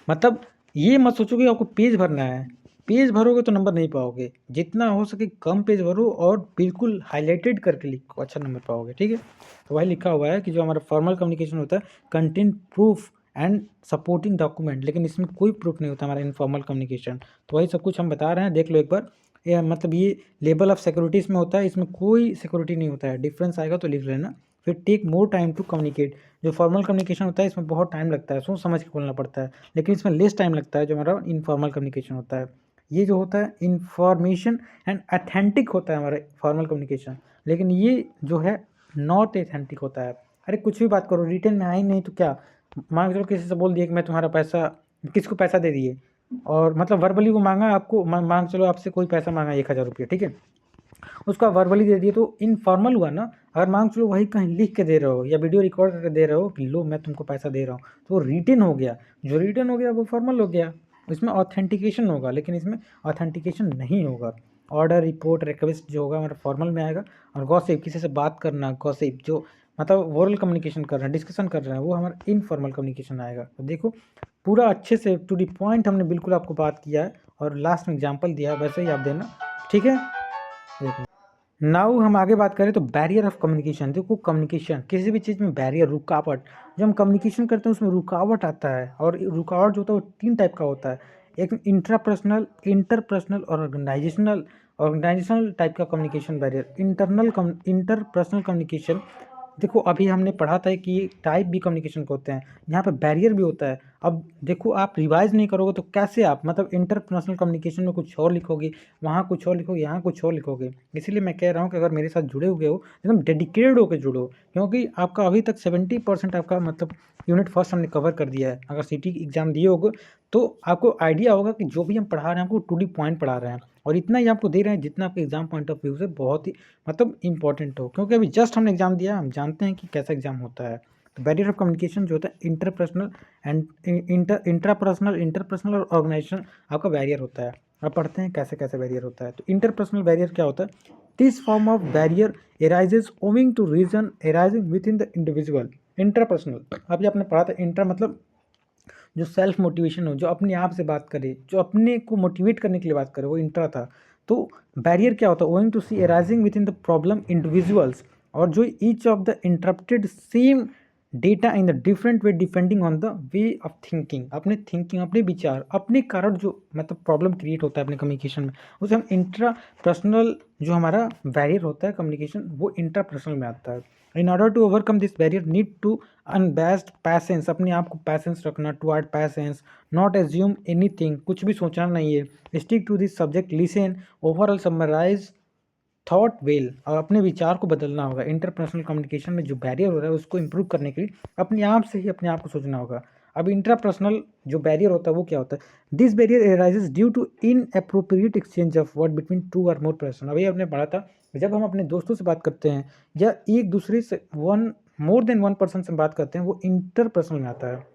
मतलब ये मत सोचो कि आपको पेज भरना है, पेज भरोगे तो नंबर नहीं पाओगे, जितना हो सके कम पेज भरो और बिल्कुल हाईलाइटेड करके लिखो, अच्छा नंबर पाओगे, ठीक है। तो वही लिखा हुआ है कि जो हमारा फॉर्मल कम्युनिकेशन होता है, content proof and supporting document, लेकिन इसमें कोई प्रूफ नहीं होता हमारा इनफॉर्मल कम्युनिकेशन। तो वही सब कुछ हम बता रहे हैं, देख लो एक बार। ये मतलब ये लेवल ऑफ सिक्योरिटी इसमें होता है, इसमें कोई सिक्योरिटी नहीं होता है। डिफरेंस आएगा तो लिख लेना। फिर take more time to communicate, जो फॉर्मल कम्युनिकेशन होता है इसमें बहुत टाइम लगता है, सोच समझ के बोलना पड़ता है, लेकिन इसमें लेस टाइम लगता है जो हमारा इनफॉर्मल कम्युनिकेशन होता है। ये जो होता है इन्फॉर्मेशन एंड अथेंटिक होता है हमारा फॉर्मल कम्युनिकेशन, लेकिन ये जो है नॉट एथेंटिक होता है। अरे कुछ भी बात करो, रिटर्न में आई नहीं तो क्या, मान के चलो किसी से बोल दिए कि मैं तुम्हारा पैसा, किसको पैसा दे दिए, और मतलब वर्बली वो मांगा आपको, मांग चलो आपसे कोई पैसा मांगा 1000 रुपये, ठीक है, उसका वर्बली दे दिए तो इनफॉर्मल हुआ ना। अगर मांग चलो वही कहीं लिख के दे रहे हो या वीडियो रिकॉर्ड करके दे रहे हो कि लो मैं तुमको पैसा दे रहा हूँ, तो वो रिटन हो गया। जो रिटन हो गया वो फॉर्मल हो गया, इसमें ऑथेंटिकेशन होगा, लेकिन इसमें ऑथेंटिकेशन नहीं होगा। ऑर्डर, रिपोर्ट, रिक्वेस्ट जो होगा हमारा फॉर्मल में आएगा। और गॉसिप, किसी से बात करना, गॉसिप जो मतलब ओरल कम्युनिकेशन कर रहे हैं, डिस्कशन कर रहे हैं, वो हमारा इनफॉर्मल कम्युनिकेशन आएगा। तो देखो पूरा अच्छे से टू दी पॉइंट हमने बिल्कुल आपको बात किया है और लास्ट में एग्जाम्पल दिया है, वैसे ही आप देना, ठीक है। देखो नाउ हम आगे बात करें तो बैरियर ऑफ कम्युनिकेशन। देखो कम्युनिकेशन किसी भी चीज़ में बैरियर, रुकावट, जब हम कम्युनिकेशन करते हैं उसमें रुकावट आता है, और रुकावट जो होता है वो 3 टाइप का होता है। एक इंट्रापर्सनल, इंटरपर्सनल और ऑर्गेनाइजेशनल। ऑर्गेनाइजेशनल टाइप का कम्युनिकेशन बैरियर, इंटरपर्सनल कम्युनिकेशन। देखो अभी हमने पढ़ा था कि टाइप भी कम्युनिकेशन के होते हैं, यहाँ पे बैरियर भी होता है। अब देखो आप रिवाइज नहीं करोगे तो कैसे आप मतलब इंटरपर्सनल कम्युनिकेशन में कुछ और लिखोगे, वहाँ कुछ और लिखोगे, यहाँ कुछ और लिखोगे। इसीलिए मैं कह रहा हूँ कि अगर मेरे साथ जुड़े हुए हो एकदम डेडिकेटेड होकर जुड़ो, क्योंकि आपका अभी तक 70% आपका मतलब यूनिट फर्स्ट हमने कवर कर दिया है। अगर सिटी एग्जाम दिए होगे तो आपको आइडिया होगा कि जो भी हम पढ़ा रहे हैं आपको टू डी पॉइंट पढ़ा रहे हैं, और इतना ही आपको दे रहे हैं जितना आपके एग्जाम पॉइंट ऑफ व्यू से बहुत ही मतलब इंपॉर्टेंट हो, क्योंकि अभी जस्ट हमने एग्जाम दिया, हम जानते हैं कि कैसा एग्जाम होता है। तो बैरियर ऑफ कम्युनिकेशन जो होता है इंटरपर्सनल एंड इंटरपर्सनल और ऑर्गेनाइजेशन आपका बैरियर होता है। अब पढ़ते हैं कैसे कैसे बैरियर होता है। तो इंटरपर्सनल बैरियर क्या होता है? This form of barrier arises owing to reason arising within the individual. Interpersonal अभी आपने पढ़ा था, इंटर मतलब जो सेल्फ मोटिवेशन हो, जो अपने आप से बात करे, जो अपने को मोटिवेट करने के लिए बात करे, वो इंट्रा था। तो बैरियर क्या होता है? Owing to see arising within the problem individuals, और जो each of the interrupted same data in the different way depending on the way of thinking. अपने थिंकिंग, अपने विचार, अपने कारण जो मतलब प्रॉब्लम क्रिएट होता है अपने कम्युनिकेशन में, उसे हम इंट्रा पर्सनल जो हमारा बैरियर होता है कम्युनिकेशन, वो इंट्रा पर्सनल में आता है। In order to overcome this barrier need to embrace patience, अपने आप को पैसेंस रखना, to add patience, not assume anything, कुछ भी सोचना नहीं है, stick to this subject, listen, overall summarise thought well, और अपने विचार को बदलना होगा। इंटरपर्सनल कम्युनिकेशन में जो बैरियर हो रहा है उसको इंप्रूव करने के लिए अपने आप से ही अपने आप को सोचना होगा। अब इंट्रापर्सनल जो बैरियर होता है वो क्या होता है? This barrier arises due to inappropriate exchange of word between two और मोर पर्सन। अभी आपने पढ़ा था, जब हम अपने दोस्तों से बात करते हैं या एक दूसरे से मोर देन वन पर्सन से बात करते हैं, वो इंटरपर्सनल में आता है।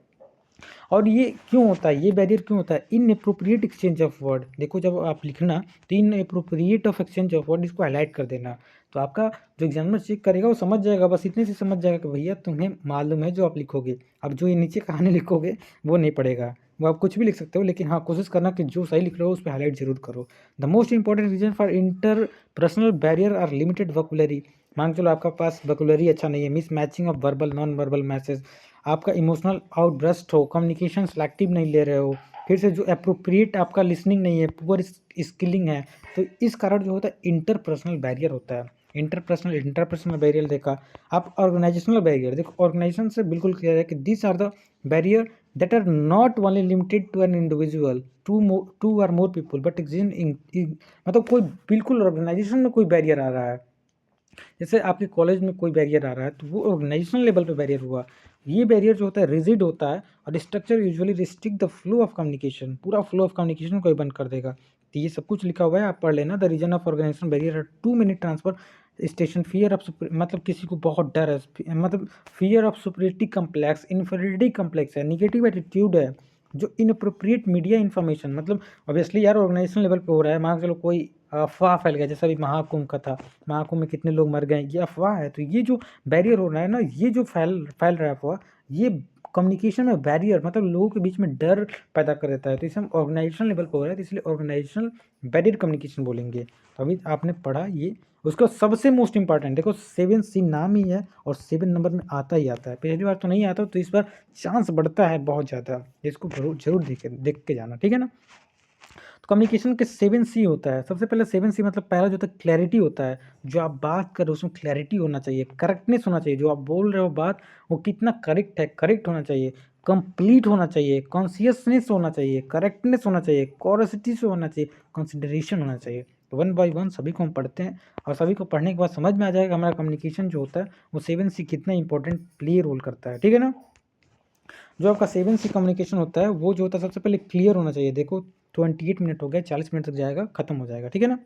और ये क्यों होता है, ये बैरियर क्यों होता है? In appropriate exchange of word. देखो जब आप लिखना तो in appropriate of exchange of word, इसको हाईलाइट कर देना, तो आपका जो एग्जामिनर चेक करेगा वो समझ जाएगा, बस इतने से समझ जाएगा कि भैया तुम्हें मालूम है जो आप लिखोगे। अब जो ये नीचे कहानी लिखोगे वो नहीं पड़ेगा, वो आप कुछ भी लिख सकते हो, लेकिन हाँ कोशिश करना कि जो सही लिख रहे हो उस पर हाईलाइट जरूर करो। The most important reason for interpersonal barrier are limited vocabulary. मान चलो आपका पास वोकैबुलरी अच्छा नहीं है, mismatching of verbal non verbal message, आपका इमोशनल आउटब्रस्ट हो, कम्युनिकेशन सेलेक्टिव नहीं ले रहे हो, फिर से जो अप्रोप्रिएट आपका लिसनिंग नहीं है, पुअर स्किलिंग है, तो इस कारण जो होता है इंटरपर्सनल बैरियर होता है। इंटरपर्सनल बैरियर देखा। आप ऑर्गेनाइजेशनल बैरियर देखो, ऑर्गेनाइजेशन से बिल्कुल क्लियर है कि this are the barrier that are not only limited to an individual, two or more people, but मतलब कोई बिल्कुल ऑर्गेनाइजेशन में कोई बैरियर आ रहा है, जैसे आपके कॉलेज में कोई बैरियर आ रहा है तो वो ऑर्गेनाइजेशनल लेवल पे बैरियर हुआ। ये बैरियर जो होता है रिजिड होता है, और structure usually restrict the flow of communication, पूरा फ्लो ऑफ कम्युनिकेशन को ही बंद कर देगा। तो ये सब कुछ लिखा हुआ है, आप पढ़ लेना। The reason of organisation barrier है 2 minute transfer station, fear of मतलब किसी को बहुत डर है, मतलब fear of superiority complex, inferiority complex है, निगेटिव एटीट्यूड है, जो इनअप्रोप्रिएट मीडिया इन्फॉर्मेशन, मतलब ऑब्वियसली यार ऑर्गेनाइजेशन लेवल पे हो रहा है, मान चलो कोई अफवाह फैल गया, जैसा अभी महाकुंभ का था, महाकुंभ में कितने लोग मर गए, ये अफवाह है। तो ये जो बैरियर हो रहा है ना, ये जो फैल रहा है अफवाह, ये कम्युनिकेशन में बैरियर, मतलब लोगों के बीच में डर पैदा कर देता है। तो इसे हम ऑर्गेनाइजेशन लेवल पर हो रहा है, तो इसलिए ऑर्गेनाइजेशनल बैरियर कम्युनिकेशन बोलेंगे। तो अभी आपने पढ़ा ये, उसका सबसे मोस्ट इंपॉर्टेंट देखो 7C नाम ही है और 7 नंबर में आता ही आता है, पहली बार तो नहीं आता, तो इस बार चांस बढ़ता है बहुत ज़्यादा, इसको जरूर देख के जाना, ठीक है ना। कम्युनिकेशन के 7C होता है। सबसे पहले 7C मतलब पहला जो होता है क्लैरिटी होता है, जो आप बात कर रहे हो उसमें क्लैरिटी होना चाहिए, करेक्टनेस होना चाहिए, जो आप बोल रहे हो बात वो कितना करेक्ट है, करेक्ट होना चाहिए, कंप्लीट होना चाहिए, कॉन्शियसनेस होना चाहिए, करेक्टनेस होना चाहिए, कॉरसिटी से होना चाहिए, कंसिडरेशन होना चाहिए। तो 1 बाय 1 सभी को हम पढ़ते हैं, और सभी को पढ़ने के बाद समझ में आ जाएगा हमारा कम्युनिकेशन जो होता है वो 7C कितना इंपॉर्टेंट प्ले रोल करता है, ठीक है ना। जो आपका 7C कम्युनिकेशन होता है वो जो होता है सबसे पहले क्लियर होना चाहिए। देखो 28 मिनट हो गए, 40 मिनट तक जाएगा, खत्म हो जाएगा, ठीक है ना।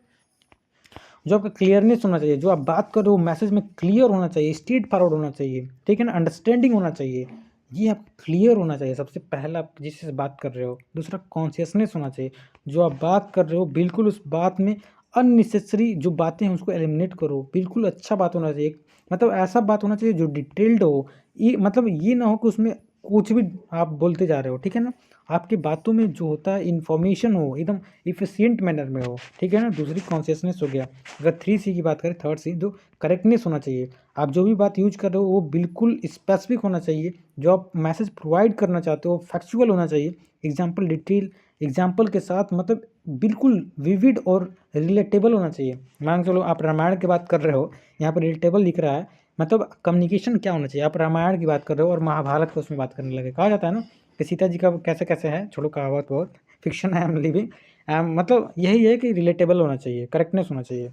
जो आपका क्लियरनेस होना चाहिए, जो आप बात कर रहे हो मैसेज में क्लियर होना चाहिए, स्ट्रेट फॉरवर्ड होना चाहिए, ठीक है ना, अंडरस्टैंडिंग होना चाहिए, ये आप क्लियर होना चाहिए सबसे पहला आप जिससे बात कर रहे हो। दूसरा कॉन्शियसनेस होना चाहिए, जो आप बात कर रहे हो बिल्कुल उस बात में अननेसेसरी जो बातें हैं उसको एलिमिनेट करो, बिल्कुल अच्छा बात होना चाहिए, मतलब ऐसा बात होना चाहिए जो डिटेल्ड हो, ये मतलब ये ना हो कि उसमें कुछ भी आप बोलते जा रहे हो, ठीक है ना। आपकी बातों में जो होता है इन्फॉर्मेशन हो, एकदम इफिशियंट मैनर में हो, ठीक है ना। दूसरी कॉन्शियसनेस हो गया। अगर 3C की बात करें, 3rd C जो करेक्टनेस होना चाहिए, आप जो भी बात यूज कर रहे हो वो बिल्कुल स्पेसिफिक होना चाहिए, जो आप मैसेज प्रोवाइड करना चाहते हो फैक्चुअल होना चाहिए, एग्जाम्पल डिटेल एग्जाम्पल के साथ, मतलब बिल्कुल विविड और रिलेटेबल होना चाहिए। मान चलो आप रामायण की बात कर रहे हो, यहाँ पर रिलेटेबल लिख रहा है, मतलब कम्युनिकेशन क्या होना चाहिए, आप रामायण की बात कर रहे हो और महाभारत को उसमें बात करने लगे, कहा जाता है ना कि सीता जी का कैसे कैसे है, छोड़ो कहावत बहुत फिक्शन है, आई एम लिविंग, मतलब यही है कि रिलेटेबल होना चाहिए, करेक्टनेस होना चाहिए।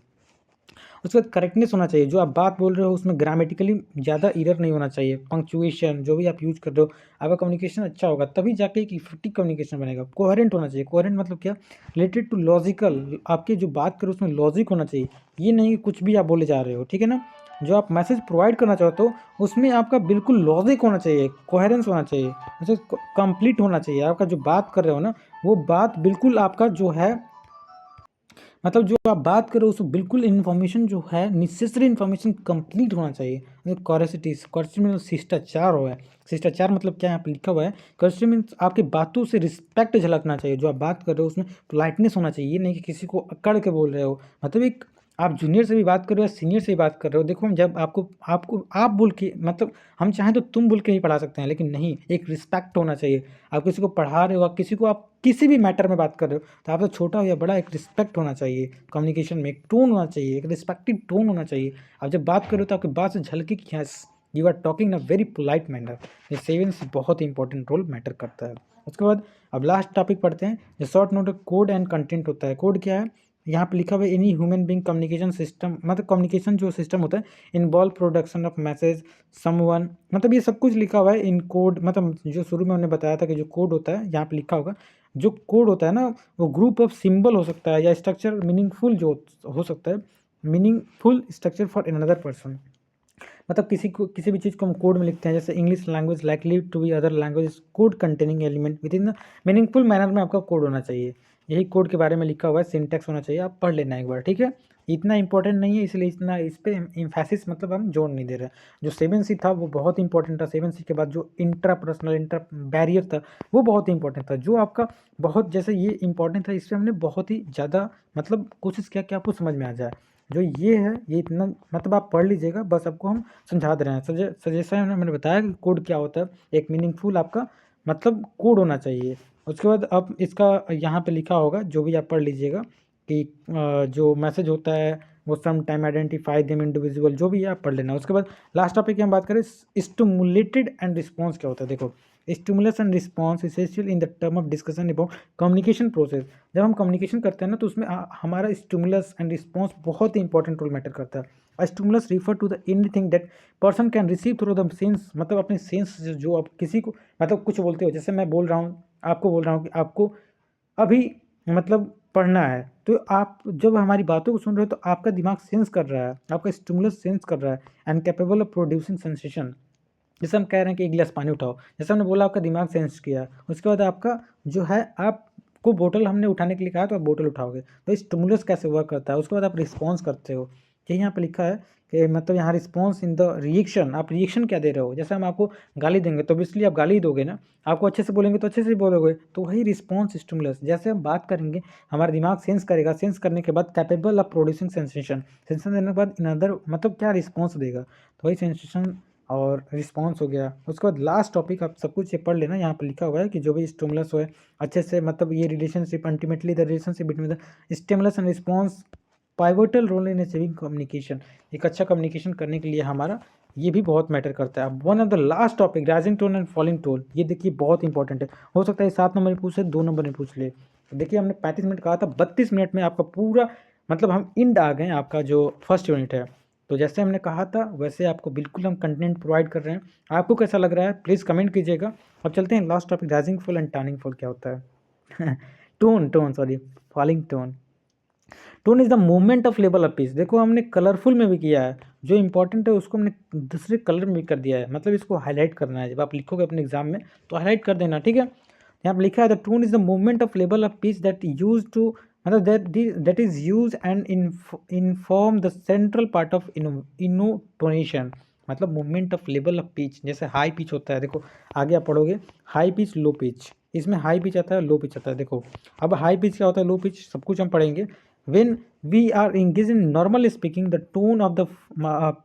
उसके बाद करेक्टनेस होना चाहिए, जो आप बात बोल रहे हो उसमें ग्रामेटिकली ज़्यादा एरर नहीं होना चाहिए, पंक्चुएशन जो भी आप यूज़ कर रहे हो, आपका कम्युनिकेशन अच्छा होगा तभी जाके एक इफेक्टिव कम्युनिकेशन बनेगा। कोहेरेंट होना चाहिए, कोहेरेंट मतलब क्या, रिलेटेड टू लॉजिकल, आपकी जो बात करो उसमें लॉजिक होना चाहिए, ये नहीं कि कुछ भी आप बोले जा रहे हो, ठीक है ना। जो आप मैसेज प्रोवाइड करना चाहते हो उसमें आपका बिल्कुल लॉजिक होना चाहिए, कोहेरेंस होना चाहिए, जैसे कंप्लीट होना चाहिए, आपका जो बात कर रहे हो ना वो बात बिल्कुल आपका जो है, मतलब जो आप बात करो उसमें बिल्कुल इन्फॉर्मेशन जो है नेसेसरी इन्फॉर्मेशन कंप्लीट होना चाहिए। कॉरेसिटी, कॉरेसिटी मतलब शिष्टाचार हो है, शिष्टाचार मतलब क्या यहाँ पे लिखा हुआ है, कॉरेसिटी मीन्स आपकी बातों से रिस्पेक्ट झलकना चाहिए, जो आप बात कर रहे हो उसमें पोलाइटनेस होना चाहिए, ये नहीं कि किसी को अकड़ के बोल रहे हो, मतलब एक आप जूनियर से भी बात कर रहे हो या सीनियर से भी बात कर रहे हो। देखो हम जब आपको आपको आप बोल के, मतलब हम चाहें तो तुम बोल के ही पढ़ा सकते हैं, लेकिन नहीं, एक रिस्पेक्ट होना चाहिए। आप किसी को पढ़ा रहे हो, आप किसी को, आप किसी भी मैटर में बात कर रहे हो तो आपसे छोटा हो या बड़ा एक रिस्पेक्ट होना चाहिए, कम्युनिकेशन में एक टोन होना चाहिए, एक रिस्पेक्टिव टोन होना चाहिए। आप जब बात कर रहे हो तो आपकी बात से झलके कि yes you are talking in a very polite manner. ये सेवेंस बहुत ही इंपॉर्टेंट रोल मैटर करता है। उसके बाद अब लास्ट टॉपिक पढ़ते हैं, जो short note code and content होता है। कोड क्या है, यहाँ पे लिखा हुआ है any human being communication system, मतलब कम्युनिकेशन जो सिस्टम होता है involve production of message someone, मतलब ये सब कुछ लिखा हुआ है इन कोड, मतलब जो शुरू में हमने बताया था कि जो कोड होता है यहाँ पे लिखा होगा, जो कोड होता है ना वो ग्रुप ऑफ सिंबल हो सकता है या स्ट्रक्चर मीनिंगफुल जो हो सकता है, meaningful structure for another person, मतलब किसी को किसी भी चीज़ को हम कोड में लिखते हैं, जैसे English language likely to be other language code containing element within the meaningful manner में आपका कोड होना चाहिए। यही कोड के बारे में लिखा हुआ है, सिंटैक्स होना चाहिए, आप पढ़ लेना एक बार, ठीक है। इतना इंपॉर्टेंट नहीं है इसलिए इतना इस पर इम्फेसिस मतलब हम जोड़ नहीं दे रहे। जो 7C था वो बहुत इंपॉर्टेंट था, 7C के बाद जो इंट्रापर्सनल इंटर बैरियर था वो बहुत इंपॉर्टेंट था, जो आपका बहुत जैसे ये इंपॉर्टेंट था, इससे हमने बहुत ही ज़्यादा मतलब कोशिश किया कि आपको समझ में आ जाए। जो ये है ये इतना मतलब आप पढ़ लीजिएगा, बस आपको हम समझा दे रहे हैं। सजेशन मैंने बताया कि कोड क्या होता है, एक मीनिंगफुल आपका मतलब कोड होना चाहिए। उसके बाद अब इसका यहाँ पे लिखा होगा, जो भी आप पढ़ लीजिएगा कि जो मैसेज होता है वो some time identify them individual, जो भी है आप पढ़ लेना। उसके बाद लास्ट टॉपिक की हम बात करें, स्टिमुलेटेड एंड रिस्पॉन्स क्या होता है। देखो stimulus and response essential in the term of discussion about communication process. जब हम कम्युनिकेशन करते हैं ना तो उसमें हमारा स्टिमुलस एंड रिस्पॉन्स बहुत ही इंपॉर्टेंट रोल मैटर करता है। Stimulus refer to the anything that person can receive through the sense, मतलब अपने सेंस जो आप किसी को मतलब कुछ बोलते हो, जैसे मैं बोल रहा हूँ आपको, बोल रहा हूँ कि आपको अभी मतलब पढ़ना है, तो आप जब हमारी बातों को सुन रहे हो तो आपका दिमाग सेंस कर रहा है, आपका स्टिमुलस सेंस कर रहा है and capable of producing sensation. जैसे हम कह रहे हैं कि एक गिलास पानी उठाओ, जैसे हमने बोला आपका दिमाग सेंस किया, उसके बाद आपका जो है आपको बोतल हमने उठाने के लिए कहा तो आप बोतल उठाओगे, तो स्टिमुलस कैसे वर्क करता है, उसके बाद आप रिस्पॉन्स करते हो। यही यहाँ पे लिखा है कि मतलब यहाँ रिस्पॉन्स इन द रिएक्शन, आप रिएक्शन क्या दे रहे हो, जैसे हम आपको गाली देंगे तो ऑब्वियसली आप गाली ही दोगे ना, आपको अच्छे से बोलेंगे तो अच्छे से बोलोगे, तो वही रिस्पॉन्स स्टिमुलस, जैसे हम बात करेंगे हमारा दिमाग सेंस करेगा, सेंस करने के बाद capable of producing sensation, sensation देने के बाद इन अदर मतलब क्या रिस्पॉन्स देगा, तो वही सेंसेशन और रिस्पॉन्स हो गया। उसके बाद लास्ट टॉपिक आप सब कुछ ये पढ़ लेना, यहाँ पर लिखा हुआ है कि जो भी स्टिमुलस हो अच्छे से, मतलब ये relationship ultimately the relationship between the stimulus and response pivotal role in achieving communication. एक अच्छा कम्युनिकेशन करने के लिए हमारा ये भी बहुत मैटर करता है। अब one of the last topic rising tone and falling tone, ये देखिए बहुत इंपॉर्टेंट है, हो सकता है 7 नंबर में पूछ ले, 2 नंबर में पूछ ले। देखिए हमने 35 मिनट कहा था, 32 मिनट में आपका पूरा मतलब हम इंड आ गए आपका जो फर्स्ट यूनिट है। तो जैसे हमने कहा था वैसे आपको बिल्कुल हम कंटेंट प्रोवाइड कर रहे हैं, आपको कैसा लग रहा है प्लीज़ कमेंट कीजिएगा। अब चलते हैं last topic, rising fall and turning fall क्या होता है tone sorry, falling tone. Tone is the movement of level of pitch. देखो हमने कलरफुल में भी किया है, जो इंपॉर्टेंट है उसको हमने दूसरे कलर में भी कर दिया है, मतलब इसको हाईलाइट करना है, जब आप लिखोगे अपने एग्जाम में तो हाईलाइट कर देना, ठीक है। यहाँ पर लिखा है the tone is the movement of level of pitch that use to, मतलब that is use and inform the central part of intonation, मतलब movement of level of pitch. जैसे हाई पिच होता है, देखो आगे आप पढ़ोगे हाई पिच लो पिच, इसमें हाई पिच आता है लो पिच आता है। देखो अब हाई पिच क्या होता है, लो पिच, सब कुछ हम पढ़ेंगे। When we are engage in normal speaking the tone of the,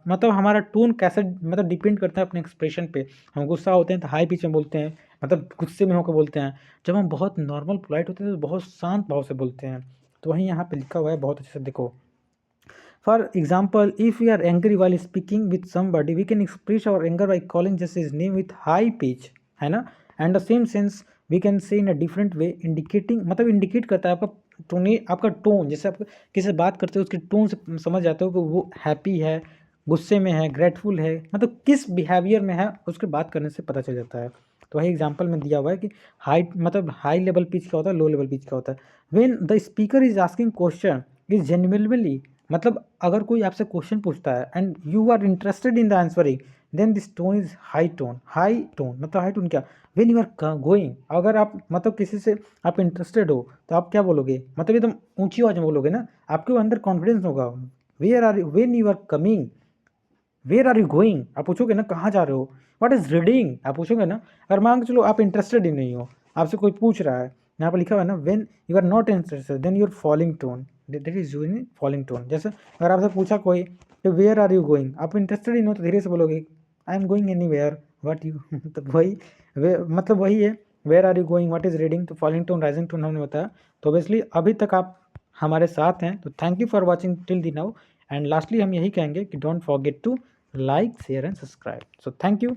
मतलब हमारा टोन कैसे मतलब डिपेंड करता है अपने एक्सप्रेशन पे। हम गुस्सा होते हैं तो हाई पिच में बोलते हैं, मतलब गुस्से में होकर बोलते हैं। जब हम बहुत नॉर्मल पोलाइट होते हैं तो बहुत शांत भाव से बोलते हैं। तो वहीं यहाँ पे लिखा हुआ है बहुत अच्छे से, देखो for example if we are angry while speaking with somebody we can express our anger by calling just his name with high pitch, है ना। And the same sense we can say in a different way indicating, मतलब इंडिकेट करता है आपका टोनी आपका टोन, जैसे आप किसी से बात करते हो उसके टोन से समझ जाते हो कि वो हैप्पी है, गुस्से में है, ग्रेटफुल है, मतलब किस बिहेवियर में है उसके बात करने से पता चल जाता है। तो वही एग्जांपल में दिया हुआ है कि हाई मतलब हाई लेवल पिच क्या होता है, लो लेवल पिच क्या होता है। When the speaker is asking question is genuinely, मतलब अगर कोई आपसे क्वेश्चन पूछता है and you are interested in the answering, then this tone is high tone. High tone मतलब हाई टोन क्या, व्हेन यू आर गोइंग, अगर आप मतलब किसी से आप इंटरेस्टेड हो तो आप क्या बोलोगे, मतलब एकदम ऊंची आवाज में बोलोगे ना, आपके अंदर कॉन्फिडेंस होगा। Where are you when you are coming, where are you going आप पूछोगे ना, कहाँ जा रहे हो। व्हाट इज रीडिंग आप पूछोगे ना, अगर मान के चलो आप इंटरेस्टेड ही नहीं हो, आपसे कोई पूछ रहा है, यहाँ पर लिखा हुआ है ना, when you are not interested then your falling tone, that is your falling tone. जैसे अगर आपसे पूछा कोई कि वेयर आर यू गोइंग, आप इंटरेस्टेड ही नहीं हो तो धीरे से बोलोगे I am going anywhere what you तो वही मतलब वही है, where are you going, what is reading. तो फॉलिंग टोन, राइजिंग टोन हमने बताया। तो ऑब्वियसली अभी तक आप हमारे साथ हैं, तो thank you for watching till the now. And lastly हम यही कहेंगे कि don't forget to like, share and subscribe. So thank you.